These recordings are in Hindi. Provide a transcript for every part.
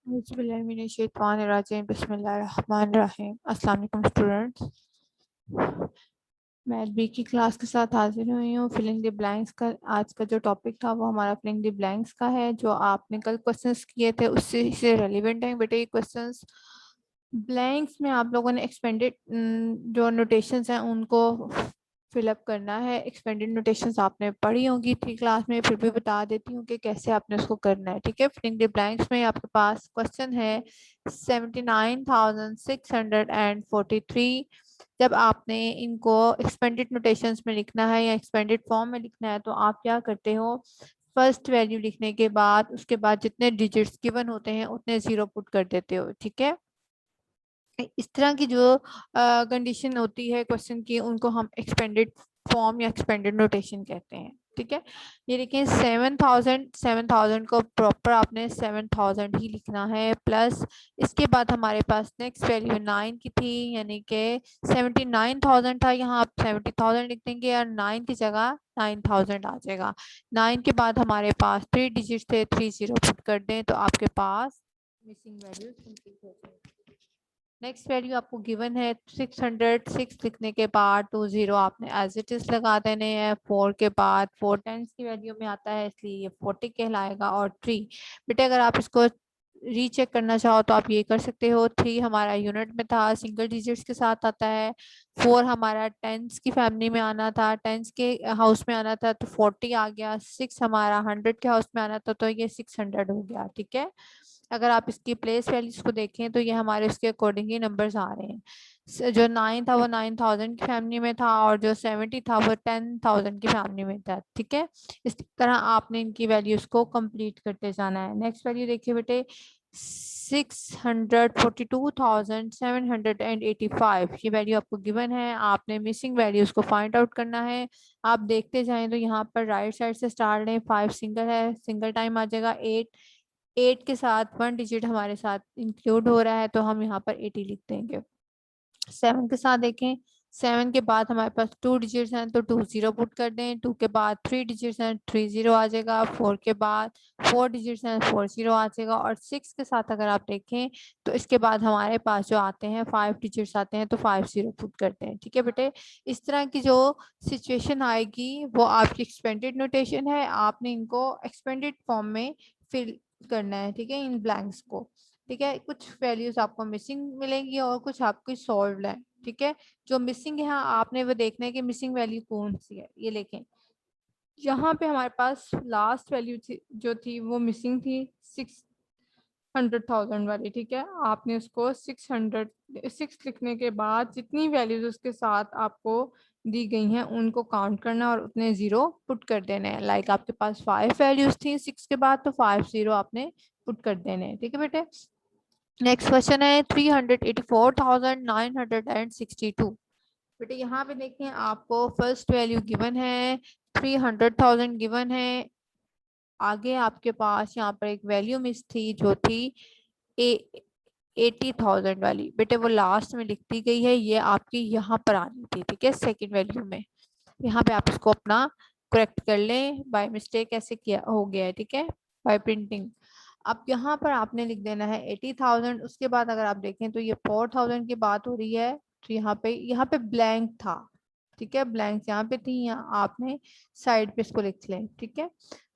बिस्मिल्लाहिर्रहमानिर्रहीम बिस्मिल्लाहिर्रहमानिर्रहीम। अस्सलाम वालेकुम स्टूडेंट्स, मैं बी की क्लास के साथ हाजिर हुई हूँ। फिलिंग द ब्लैंक्स का आज का जो टॉपिक था वो हमारा फिलिंग द ब्लैंक्स का है। जो आपने कल क्वेश्चंस किए थे उससे से रेलिवेंट है बेटे ये क्वेश्चंस। ब्लैंक्स में आप लोगों ने एक्सपेंडेड जो नोटेशंस हैं उनको फिलअप करना है। एक्सपेंडेड नोटेशंस आपने पढ़ी होंगी थी क्लास में, फिर भी बता देती हूँ कि कैसे आपने उसको करना है। ठीक है, फिलिंग द ब्लैंक्स में आपके पास क्वेश्चन है 79,643। जब आपने इनको एक्सपेंडेड नोटेशंस में लिखना है या एक्सपेंडेड फॉर्म में लिखना है तो आप क्या करते हो, फर्स्ट वैल्यू लिखने के बाद उसके बाद जितने डिजिट्स गिवन होते हैं उतने जीरो पुट कर देते हो। ठीक है, इस तरह की जो कंडीशन होती है क्वेश्चन की उनको हम एक्सपेंडेड फॉर्म या एक्सपेंडेड नोटेशन कहते हैं। ठीक है, ये देखिए 7,000 को प्रॉपर आपने 7,000 ही लिखना है, प्लस इसके बाद हमारे पास नेक्स्ट वैल्यू 9 की थी, यानी कि 79,000 था, यहाँ आप 70,000 लिख देंगे और 9 की जगह 9,000 आ जाएगा। 9 के बाद हमारे पास 3 डिजिट थे, 30 पुट कर दें तो आपके पास मिसिंग वैल्यू कंप्लीट हो जाएगी। नेक्स्ट वैल्यू आपको गिवन है 606, लिखने के बाद 20 आपने एज इट इज लगा देने हैं। 4 के बाद 4 टेंस की वैल्यू में आता है इसलिए ये 40 कहलाएगा। और 3 बेटे अगर आप इसको रीचेक करना चाहो तो आप ये कर सकते हो। 3 हमारा यूनिट में था, सिंगल डिजिट्स के साथ आता है। 4 हमारा टेंस की फैमिली में आना था, टेंस के हाउस में आना था तो 40 आ गया। 6 हमारा 100 के हाउस में आना था तो ये 600 हो गया। ठीक है, अगर आप इसकी प्लेस वैल्यूज को देखें तो ये हमारे उसके अकॉर्डिंग ही नंबर्स आ रहे हैं। जो 9 था वो 9,000 की फैमिली में था और जो 70 था वो 10,000 की फैमिली में था। ठीक है, इस तरह आपने इनकी वैल्यूज को कंप्लीट करते जाना है। नेक्स्ट वैल्यू देखिए बेटे 642,785, ये वैल्यू आपको गिवन है। आपने मिसिंग वैल्यूज को फाइंड आउट करना है। आप देखते जाएं तो यहाँ पर राइट साइड से स्टार्ट लें, 5 सिंगल है, सिंगल टाइम आ जाएगा। 8 के साथ 1 डिजिट हमारे साथ इंक्लूड हो रहा है तो हम यहाँ पर 80 लिख देंगे। 7 के साथ देखें, 7 के बाद हमारे पास 2 डिजिट्स हैं तो 20 पुट कर दें। 2 के बाद 3 डिजिट्स हैं, 30 आ जाएगा। 4 के बाद 4 डिजिट्स हैं, 40 आ जाएगा। और 6 के साथ अगर आप देखें तो इसके बाद हमारे पास जो आते हैं 5 डिजिट्स आते हैं तो 50 पुट करते हैं। ठीक है बेटे, इस तरह की जो सिचुएशन आएगी वो आपकी एक्सपेंडेड नोटेशन है, आपने इनको एक्सपेंडेड फॉर्म में फिल करना है। ठीक है, इन ब्लैंक्स को। ठीक है, कुछ वैल्यूज आपको मिसिंग मिलेंगी और कुछ आपकी सॉल्व है। ठीक है, जो मिसिंग है आपने वो देखना है कि मिसिंग वैल्यू कौन सी है। ये देखें यहाँ पे हमारे पास लास्ट वैल्यू थी जो थी वो मिसिंग थी 600,000 वाली। ठीक है, आपने उसको 6 लिखने के बाद जितनी वैल्यूज उसके साथ आपको दी गई हैं उनको काउंट करना और उतने जीरो पुट कर देने हैं। लाइक आपके पास 5 वैल्यूज थी 6 के बाद तो 5 जीरो आपने पुट कर देने हैं। ठीक है बेटे, नेक्स्ट क्वेश्चन है 384,962। बेटे यहाँ पे देखें आपको फर्स्ट वैल्यू गिवन है, 300,000 गिवन है। आगे आपके पास यहाँ पर एक वैल्यू मिस थी जो थी 80,000 वाली। बेटे वो लास्ट में लिख दी गई है, ये आपकी यहाँ पर आनी थी। ठीक है, सेकेंड वैल्यू में यहाँ पे आप इसको अपना करेक्ट कर लें, बाय मिस्टेक ऐसे किया हो गया है। ठीक है, बाय प्रिंटिंग। अब यहाँ पर आपने लिख देना है 80,000। उसके बाद अगर आप देखें तो ये 4,000 की बात हो रही है तो यहाँ पे ब्लैंक था। ठीक है, ब्लैंक यहाँ पे थी, यहाँ आपने साइड पे इसको लिख लें। ठीक है,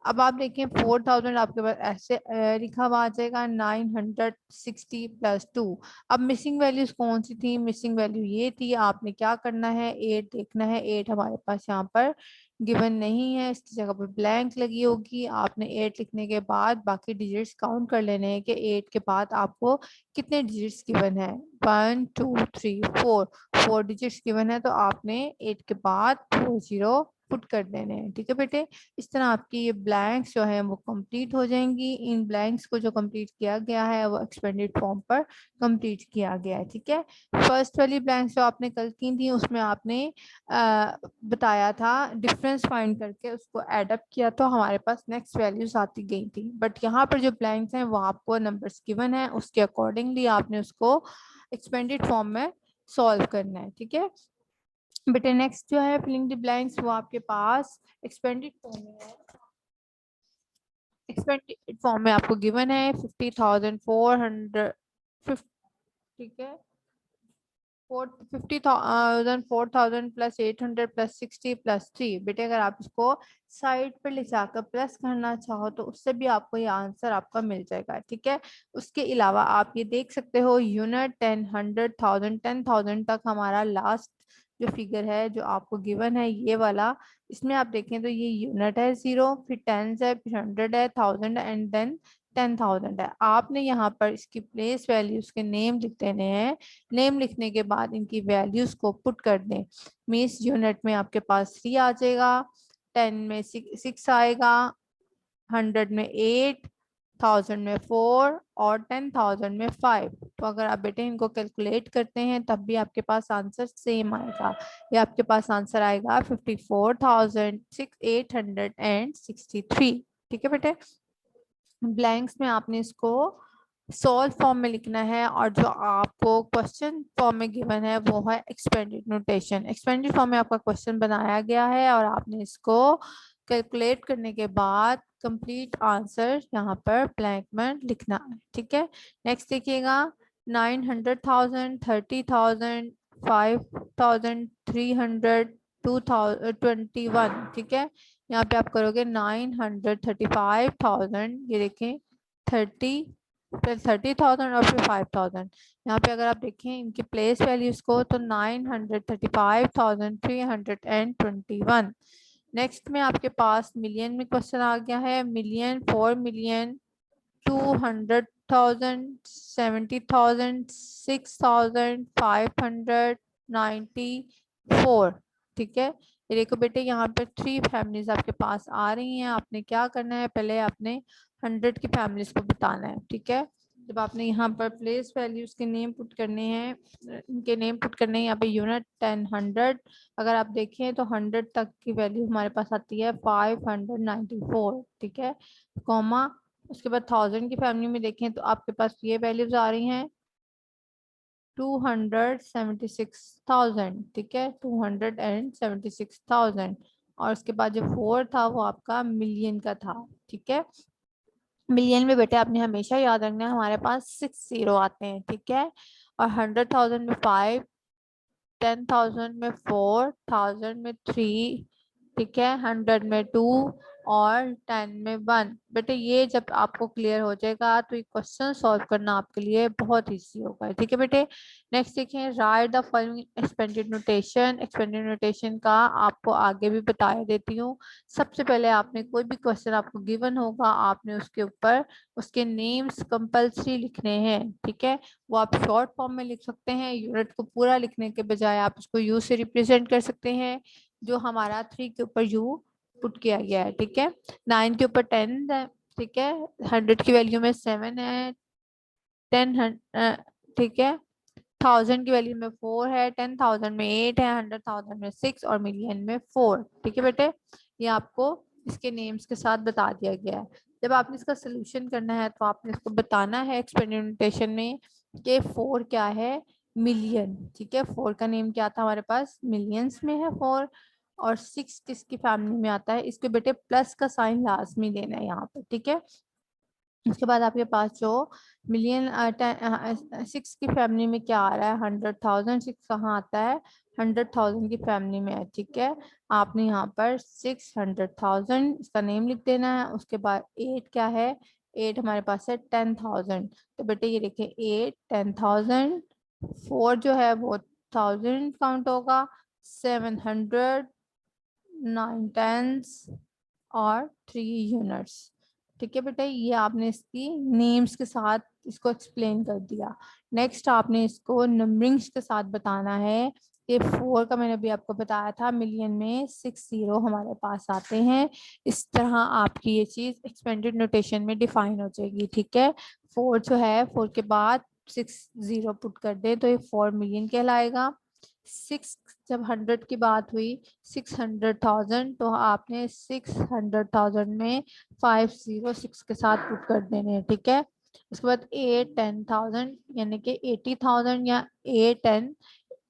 अब आप देखें 4,000 आपके पास ऐसे लिखा हुआ आ जाएगा 960 प्लस 2। अब मिसिंग वैल्यूज कौन सी थी, मिसिंग वैल्यू ये थी। आपने क्या करना है, 8 देखना है। 8 हमारे पास यहाँ पर गिवन नहीं है, इसकी जगह पर ब्लैंक लगी होगी। आपने 8 लिखने के बाद बाकी डिजिट्स काउंट कर लेने हैं कि 8 के बाद आपको कितने डिजिट्स गिवन है। 1 2 3 4, 4 डिजिट्स गिवन है तो आपने 8 के बाद 40 पुट कर देने हैं। ठीक है बेटे, इस तरह आपकी ये ब्लैंक्स जो है वो कंप्लीट हो जाएंगी। इन ब्लैंक्स को जो कंप्लीट किया गया है वो एक्सपेंडेड फॉर्म पर कंप्लीट किया गया है। ठीक है, फर्स्ट वाली ब्लैंक्स जो आपने कल की थी उसमें आपने बताया था डिफरेंस फाइंड करके उसको एडअप किया तो हमारे पास नेक्स्ट वैल्यूज आती गई थी। बट यहाँ पर जो ब्लैंक्स हैं वो आपको नंबर्स गिवन है, उसके अकॉर्डिंगली आपने उसको एक्सपेंडेड फॉर्म में सॉल्व करना है। ठीक है बेटे, नेक्स्ट जो है फिलिंग द ब्लैंक्स वो आपके पास एक्सपेंडेड फॉर्म में है। एक्सपेंडेड फॉर्म में आपको गिवन है 50,400, ठीक है, 50,000, 4,000 प्लस 800 प्लस 60 प्लस 3। बेटे अगर आप इसको साइड पर ले जाकर प्लस करना चाहो तो उससे भी आपको ये आंसर आपका मिल जाएगा, ठीक है। उसके अलावा आप ये देख सकते हो यूनिट, 10, 100,000, 10,000 तक हमारा लास्ट जो फिगर है जो आपको गिवन है ये वाला, इसमें आप देखें तो ये यूनिट है 0, फिर टेंस है, फिर 100 है, 1000 एंड देन 10,000 है। आपने यहाँ पर इसकी प्लेस वैल्यूज के नेम लिख देने हैं। नेम लिखने के बाद इनकी वैल्यूज को पुट कर दें। मीन्स यूनिट में आपके पास 3 आ जाएगा, 10 में 6 आएगा, 100 में 8, 1000 में 4 और 10,000 में 5। तो अगर आप बेटे इनको कैलकुलेट करते हैं तब भी आपके पास आंसर सेम आएगा। ये आपके पास आंसर आएगा 54,863। ठीक है बेटे। ब्लैंक्स में आपने इसको सॉल्व फॉर्म में लिखना है और जो आपको क्वेश्चन फॉर्म में गिवन है वो है एक्सपेंडेड नोटेशन। एक्सपेंडेड फॉर्म में आपका क्वेश्चन बनाया गया है और आपने इसको कैलकुलेट करने के बाद कंप्लीट आंसर यहाँ पर ब्लैंक में लिखना है, ठीक है। नेक्स्ट देखिएगा 900,000, 30,000, 5,300, 2,021, ठीक है। यहाँ पे आप करोगे 935,000, ये देखें 30,000 और फिर 5,000। यहाँ पे अगर आप देखें इनकी प्लेस वैल्यूज को तो 935,321। नेक्स्ट में आपके पास मिलियन में क्वेश्चन आ गया है। मिलियन, 4 मिलियन, 200,000, 70,000, 6,000, 594, ठीक है। ये देखो बेटे यहाँ पे 3 फैमिलीज आपके पास आ रही हैं। आपने क्या करना है, पहले आपने 100 की फैमिलीज को बताना है, ठीक है। जब आपने यहाँ पर प्लेस वैल्यूज के नेम पुट करने हैं, इनके नेम पुट करने हैं, यहाँ पे यूनिट, 10, 100, अगर आप देखें तो 100 तक की वैल्यू हमारे पास आती है 594, ठीक है, कॉमा। उसके बाद 1000 की फैमिली में देखें तो आपके पास ये वैल्यूज आ रही हैं 276,000, ठीक है, 276,000। और उसके बाद जो 4 था वो आपका मिलियन का था, ठीक है। मिलियन में बेटे आपने हमेशा याद रखना है हमारे पास 6 जीरो आते हैं, ठीक है। और 100,000 में 5, 10,000 में 4, 1000 में 3, ठीक है, 100 में 2 और 10 में 1। बेटे ये जब आपको क्लियर हो जाएगा तो ये क्वेश्चन सॉल्व करना आपके लिए बहुत इजी होगा, ठीक है बेटे। नेक्स्ट देखें, right the following expanded notation. Expanded notation का आपको आगे भी बता देती हूँ। सबसे पहले आपने कोई भी क्वेश्चन आपको गिवन होगा, आपने उसके ऊपर उसके नेम्स कंपल्सरी लिखने हैं, ठीक है। वो आप शॉर्ट फॉर्म में लिख सकते हैं, यूनिट को पूरा लिखने के बजाय आप उसको यू से रिप्रेजेंट कर सकते हैं, जो हमारा 3 के ऊपर यू पुट किया गया है, ठीक है। 9 के ऊपर 10 है, ठीक है। 100 की वैल्यू में 7 है, 10, ठीक है। 1000 की वैल्यू में 4 है, 10,000 में 8 है, 100,000 में 6 और मिलियन में 4, ठीक है बेटे। ये आपको इसके नेम्स के साथ बता दिया गया है। जब आपने इसका सोल्यूशन करना है तो आपने इसको बताना है एक्सपेरिमेंटेशन में कि 4 क्या है, मिलियन, ठीक है। 4 का नेम क्या था हमारे पास, मिलियंस में है 4। और 6 किसकी फैमिली में आता है, इसके बेटे प्लस का साइन लास्ट में देना है यहाँ पर, ठीक है। उसके बाद आपके पास जो मिलियन, 6 की फैमिली में क्या आ रहा है, 100,000। 6 कहाँ आता है, 100,000 की फैमिली में है, ठीक है। आपने यहाँ पर 600,000 इसका नेम लिख देना है। उसके बाद 8 क्या है, 8 हमारे पास है 10,000। तो बेटे ये देखिए 8, 10,000, 4 जो है वो 1000 काउंट होगा, 700, 9 टेंस और 3 यूनिट्स, ठीक है बेटा। ये आपने इसकी नेम्स के साथ इसको एक्सप्लेन कर दिया। नेक्स्ट आपने इसको नंबरिंग्स के साथ बताना है कि 4 का मैंने अभी आपको बताया था, मिलियन में 6 जीरो हमारे पास आते हैं। इस तरह आपकी ये चीज एक्सपेंडेड नोटेशन में डिफाइन हो जाएगी, ठीक है। 4 जो है, 4 के बाद 6 जीरो पुट कर दे तो ये 4 मिलियन कहलाएगा। 6 जब 100 की बात हुई, 600,000, तो आपने 600,000 में 506 के साथ पुट कर देने हैं, ठीक है। उसके बाद 8, 10,000 यानी कि 80,000 या 810,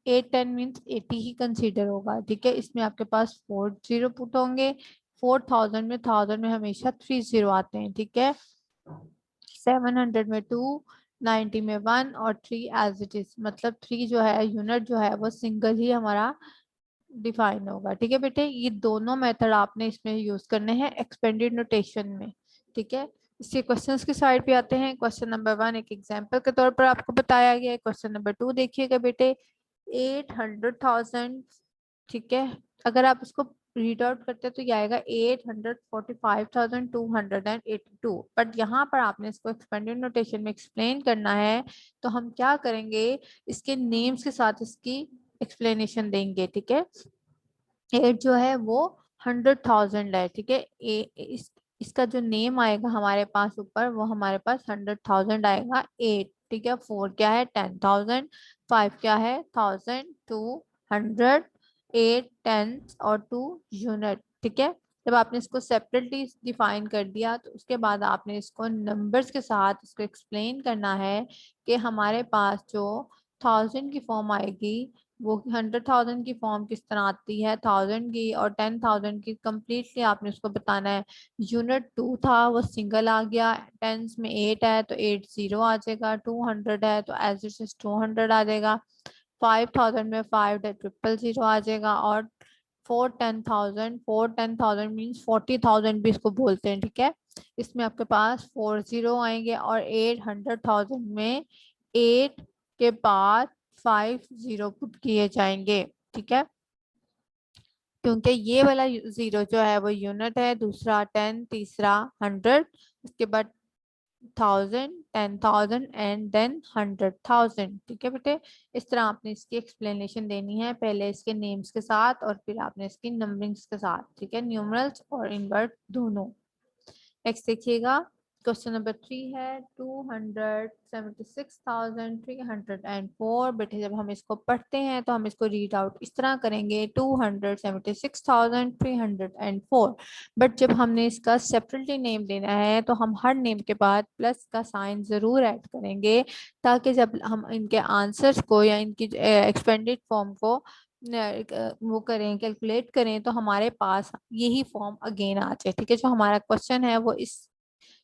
810 मीन्स 80 ही कंसीडर होगा, ठीक है। इसमें आपके पास 4 जीरो पुट होंगे, 4000 में 1000 में हमेशा 3 जीरो आते हैं, ठीक है। 700 में 2, 90 में 1 और 3 एज इट इज, मतलब 3 जो है यूनिट जो है वो सिंगल ही हमारा डिफाइन होगा, ठीक है बेटे। ये दोनों मेथड आपने इसमें यूज करने हैं एक्सपेंडेड नोटेशन में, ठीक है। इसके क्वेश्चंस की साइड पे आते हैं। क्वेश्चन नंबर 1 एक एग्जांपल के तौर पर आपको बताया गया है। क्वेश्चन नंबर 2 देखिएगा बेटे, 800,000, ठीक है। अगर आप इसको रीड आउट करते हैं तो ये आएगा 845,282, बट यहाँ पर आपने इसको एक्सपेंडेड नोटेशन में एक्सप्लेन करना है, तो हम क्या करेंगे, इसके नेम्स के साथ इसकी एक्सप्लेनेशन देंगे, ठीक है। 8 जो है वो 100,000 है, ठीक है। इसका जो नेम आएगा हमारे पास ऊपर वो हमारे पास 100,000 आएगा 8, ठीक है। 4 क्या है 10,000, 5 क्या है 1000, 2 100, 8 10 और 2 यूनिट, ठीक है। जब आपने इसको सेपरेटली डिफाइन कर दिया तो उसके बाद आपने इसको नंबर्स के साथ इसको एक्सप्लेन करना है कि हमारे पास जो 1000 की फॉर्म आएगी वो 100,000 की फॉर्म किस तरह आती है 1000 की, और 10,000 की कम्प्लीटली आपने उसको बताना है। यूनिट 2 था वो सिंगल आ गया, टेंस में 8 है तो 8 जीरो आ जाएगा, 200 है तो एज इट इज 200 आ जाएगा, 5,000 में 5 है ट्रिपल जीरो आ जाएगा, और 4 10,000 मीन्स 40,000 भी इसको बोलते हैं, ठीक है। इसमें आपके पास 4 जीरो आएंगे, और 800,000 में 8 के बाद 5 जीरो पुट किए जाएंगे, ठीक है। क्योंकि ये वाला जीरो जो है वो यूनिट है, दूसरा 10, तीसरा 100, उसके बाद 1000, 10,000 एंड देन 100,000, ठीक है बेटे। इस तरह आपने इसकी एक्सप्लेनेशन देनी है, पहले इसके नेम्स के साथ और फिर आपने इसकी नंबरिंग्स के साथ, ठीक है, न्यूमरल्स और इनवर्ट दोनों। नेक्स्ट देखिएगा, क्वेश्चन नंबर 3 है 276,304। बेटे जब हम इसको पढ़ते हैं तो हम इसको रीड आउट इस तरह करेंगे 276,304, बट जब हमने इसका सेपरेटली नेम देना है तो हम हर नेम के बाद प्लस का साइन जरूर ऐड करेंगे, ताकि जब हम इनके आंसर्स को या इनकी एक्सपेंडेड फॉर्म को वो करें कैलकुलेट करें तो हमारे पास यही फॉर्म अगेन आ जाए, ठीक है। जो हमारा क्वेश्चन है वो इस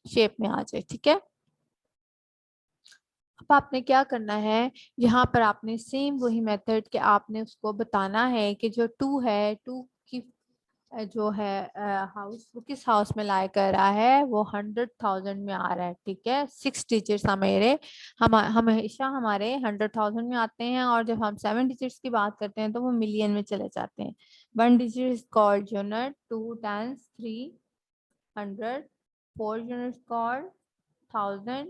शेप में आ जाए, ठीक है। अब आपने क्या करना है, यहाँ पर आपने सेम वही मेथड के आपने उसको बताना है कि जो 2 है 2 की जो है हाउस वो किस हाउस में लाई कर रहा है, वो 100,000 में आ रहा है, ठीक है। 6 डिजिट्स हमारे हमेशा हमारे 100,000 में आते हैं, और जब हम 7 डिजिट्स की बात करते हैं तो वो मिलियन में चले जाते हैं। 1 digit is called unit, 2 tens, 3 100, 4 units called 1000,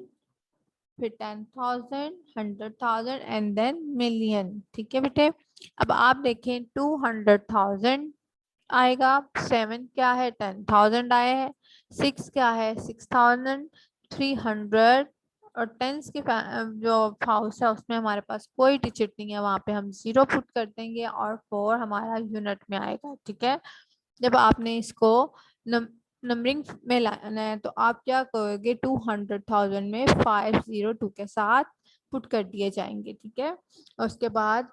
फिर 10,000, 100,000 एंड देन मिलियन, ठीक है बेटे। अब आप देखें 200,000 आएगा, 7 क्या है 10,000 आए हैं, 6 क्या है 6,000, 300, और टेंस के जो हाउस है उसमें हमारे पास कोई डिजिट नहीं है, वहां पे हम जीरो पुट कर देंगे, और 4 हमारा यूनिट में आएगा, ठीक है। जब आपने इसको नंबरिंग में लाना है तो आप क्या करोगे, 200,000 में 502 के साथ पुट कर दिए जाएंगे, ठीक है। और उसके बाद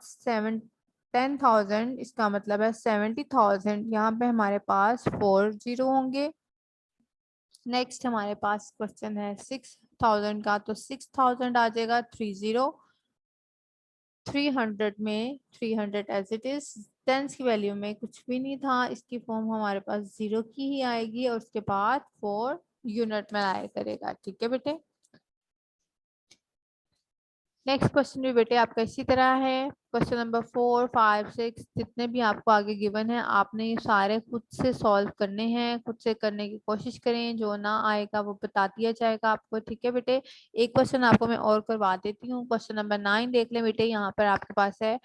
10,000 इसका मतलब है 70,000, यहाँ पे हमारे पास 4 जीरो होंगे। नेक्स्ट हमारे पास क्वेश्चन है 6,000 का, तो 6,000 आ जाएगा 30, 300 में 300 एज इट इज, टेंस की वैल्यू में कुछ भी नहीं था, इसकी फॉर्म हमारे पास जीरो की ही आएगी, और उसके बाद 4 यूनिट में आया करेगा, ठीक है बेटे। नेक्स्ट क्वेश्चन भी बेटे आपका इसी तरह है। क्वेश्चन नंबर 4 5 6 जितने भी आपको आगे गिवन है आपने ये सारे खुद से सॉल्व करने हैं, खुद से करने की कोशिश करें, जो ना आएगा वो बता दिया जाएगा आपको, ठीक है बेटे। एक क्वेश्चन आपको मैं और करवा देती हूँ, क्वेश्चन नंबर 9 देख लें बेटे। यहाँ पर आपके पास है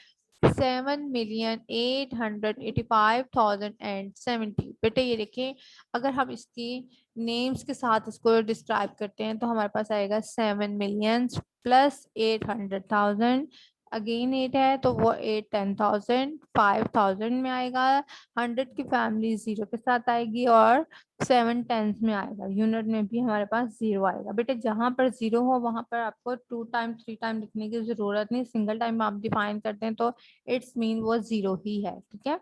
7,885,070। बेटे ये देखें, अगर हम इसकी नेम्स के साथ इसको डिस्क्राइब करते हैं तो हमारे पास आएगा 7 मिलियन प्लस 800,000, अगेन 8 है तो वो 8 10,000, 5,000 में आएगा, 100 की फैमिली जीरो के साथ आएगी, और 7 टेंस में आएगा, यूनिट में भी हमारे पास जीरो आएगा। बेटे जहां पर जीरो हो वहां पर आपको 2 टाइम 3 टाइम लिखने की जरूरत नहीं, सिंगल टाइम आप डिफाइन करते हैं तो इट्स मीन वो जीरो ही है, ठीक है।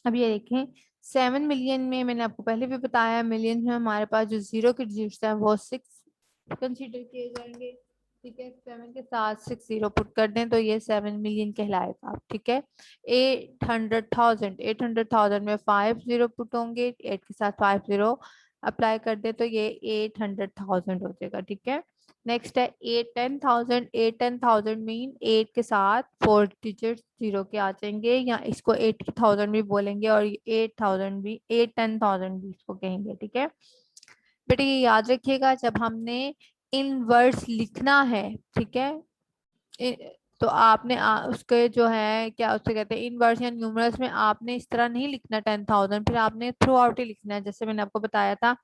अब ये देखें 7 मिलियन में मैंने आपको पहले भी बताया, मिलियन में हमारे पास जो जीरो के डिजिट्स हैं वो 6 कंसीडर किए जाएंगे। ठीक है, 7 के साथ 6 जीरो पुट कर दें तो ये 7 मिलियन कहलाएगा। ठीक है, 800,000 में 5 जीरो पुट होंगे, 8 के साथ 5 जीरो अप्लाई कर दे तो ये 800,000 हो जाएगा। ठीक है, नेक्स्ट है 810,000। 810,000 मीन 8 के साथ 4 डिजिट जीरो के आ जाएंगे, या इसको 80,000 भी बोलेंगे और 8,000 भी, 810,000 भी इसको कहेंगे। ठीक है बेटे, ये याद रखिएगा जब हमने इन वर्ड्स लिखना है, ठीक है, तो आपने उसके जो है क्या उससे कहते हैं इनवर्स या न्यूमरल्स में आपने इस तरह नहीं लिखना 10,000, फिर आपने थ्रू आउट ही लिखना है। जैसे मैंने आपको बताया था,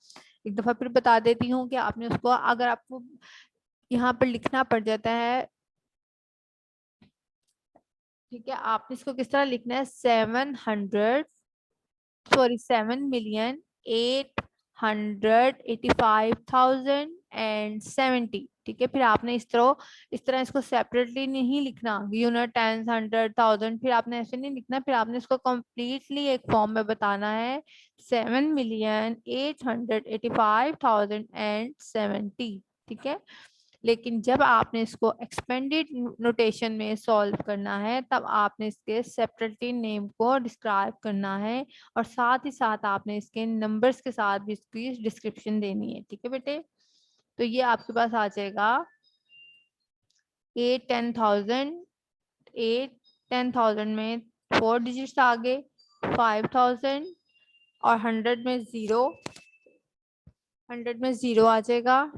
एक दफा फिर बता देती हूँ कि आपने उसको, अगर आपको यहाँ पर लिखना पड़ जाता है, ठीक है, आपने इसको किस तरह लिखना है, 7,885,070। ठीक है, फिर आपने इस तरह इसको सेपरेटली नहीं लिखना, यूनिट, टेंस, हंड्रेड, थाउजेंड, फिर आपने ऐसे नहीं लिखना, फिर आपने इसको कम्प्लीटली एक फॉर्म में बताना है, 7,885,070। ठीक है, लेकिन जब आपने इसको एक्सपेंडेड नोटेशन में सॉल्व करना है तब आपने इसके सेपरेटली नेम को डिस्क्राइब करना है, और साथ ही साथ आपने इसके नंबर्स के साथ भी इसकी डिस्क्रिप्शन देनी है। ठीक है बेटे, तो ये आपके पास आ जाएगा 810,000। 810,000 में 4 डिजिट्स आगे, 5,000, और 100 में 0, 100 में 0 आ जाएगा।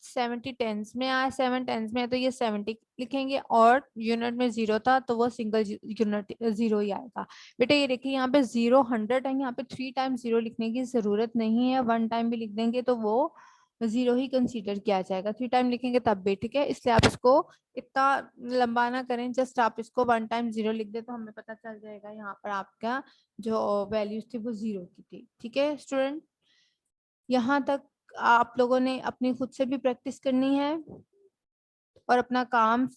70 टेंस में आया, 7 टेंस में है तो ये 70 लिखेंगे, और यूनिट में 0 था तो वो सिंगल यूनिट 0 ही आएगा। बेटा ये देखिए यहाँ पे 0 100 है, यहाँ पे 3 टाइम 0 लिखने की जरूरत नहीं है, 1 टाइम भी लिख देंगे तो वो 0 ही कंसीडर किया जाएगा, 3 टाइम लिखेंगे तब भी। ठीक है, इसलिए आप इसको इतना लंबा ना करें, जस्ट आप इसको 1 टाइम 0 लिख दे तो हमें पता चल जाएगा यहाँ पर आपका जो वैल्यूज थी वो 0 की थी। ठीक है स्टूडेंट, यहाँ तक आप लोगों ने अपनी खुद से भी प्रैक्टिस करनी है और अपना काम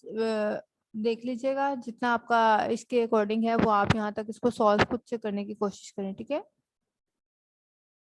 देख लीजिएगा, जितना आपका इसके अकॉर्डिंग है वो आप यहाँ तक इसको सॉल्व खुद से करने की कोशिश करें। ठीक है।